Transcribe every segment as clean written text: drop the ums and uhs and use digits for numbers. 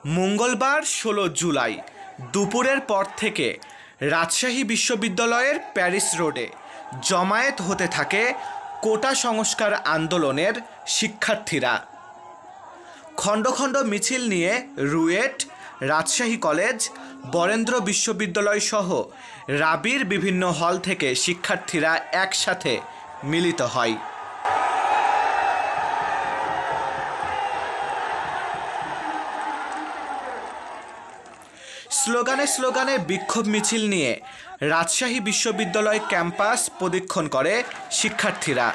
মঙ্গলবার ১৬ জুলাই দুপুরের পর থেকে রাজশাহী বিশ্ববিদ্যালয়ের প্যারিস রোডে জমায়েত হতে থাকে কোটা সংস্কার আন্দোলনের শিক্ষার্থীরা। খণ্ড খণ্ড মিছিল নিয়ে রুয়েট, রাজশাহী কলেজ, বরেন্দ্র বিশ্ববিদ্যালয় সহ রাবির বিভিন্ন হল থেকে শিক্ষার্থীরা একসাথে মিলিত হয়। স্লোগানে স্লোগানে বিক্ষোভ মিছিল নিয়ে রাজশাহী বিশ্ববিদ্যালয় ক্যাম্পাস প্রদক্ষিণ করে শিক্ষার্থীরা।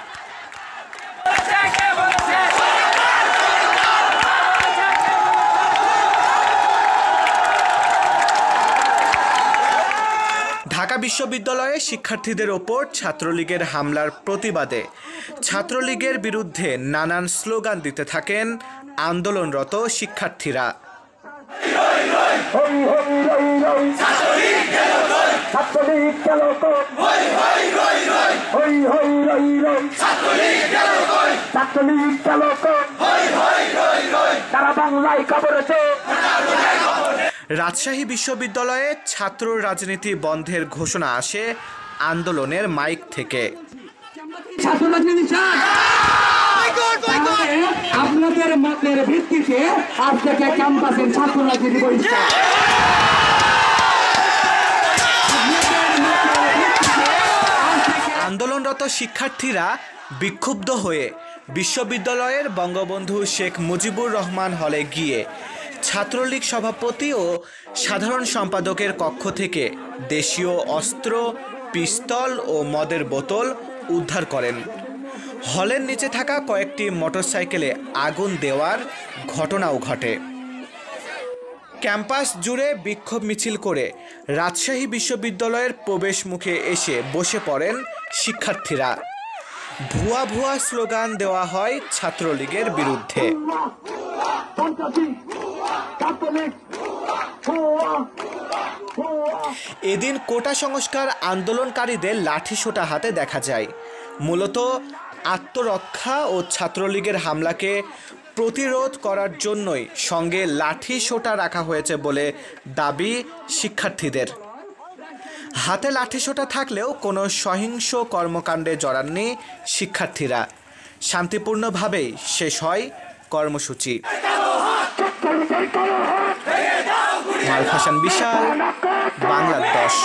ঢাকা বিশ্ববিদ্যালয়ে শিক্ষার্থীদের ওপর ছাত্রলীগের হামলার প্রতিবাদে ছাত্রলীগের বিরুদ্ধে নানান স্লোগান দিতে থাকেন আন্দোলনরত শিক্ষার্থীরা। রাজশাহী বিশ্ববিদ্যালয়ে ছাত্র রাজনীতি বন্ধের ঘোষণা আসে আন্দোলনের মাইক থেকে। আপনাদের মতের ভিত্তিতে আজ থেকে ক্যাম্পাসের ছাত্র রাজনীতি বহিষ্কার। আন্দোলনরত শিক্ষার্থীরা বিক্ষুব্ধ হয়ে বিশ্ববিদ্যালয়ের বঙ্গবন্ধু শেখ মুজিবুর রহমান হলে গিয়ে ছাত্রলীগ সভাপতি ও সাধারণ সম্পাদকের কক্ষ থেকে দেশীয় অস্ত্র, পিস্তল ও মদের বোতল উদ্ধার করেন। হলের নিচে থাকা কয়েকটি মোটরসাইকেলে আগুন দেওয়ার ঘটনাও ঘটে। ক্যাম্পাস জুড়ে বিক্ষোভ মিছিল করে রাজশাহী বিশ্ববিদ্যালয়ের প্রবেশ মুখে এসে বসে পড়েন শিক্ষার্থীরা। ভুয়া ভুয়া স্লোগান দেওয়া হয় ছাত্রলীগের বিরুদ্ধে। এদিন কোটা সংস্কার আন্দোলনকারীদের লাঠিসোঁটা হাতে দেখা যায়। মূলত আত্মরক্ষা ও ছাত্রলীগের হামলাকে প্রতিরোধ করার জন্যই সঙ্গে লাঠিসোঁটা রাখা হয়েছে বলে দাবি শিক্ষার্থীদের। হাতে লাঠিসোঁটা থাকলেও কোনো সহিংস কর্মকাণ্ডে জড়াননি শিক্ষার্থীরা। শান্তিপূর্ণভাবেই শেষ হয় কর্মসূচি। মারুফ হাসান বিশাল, বাংলা 10।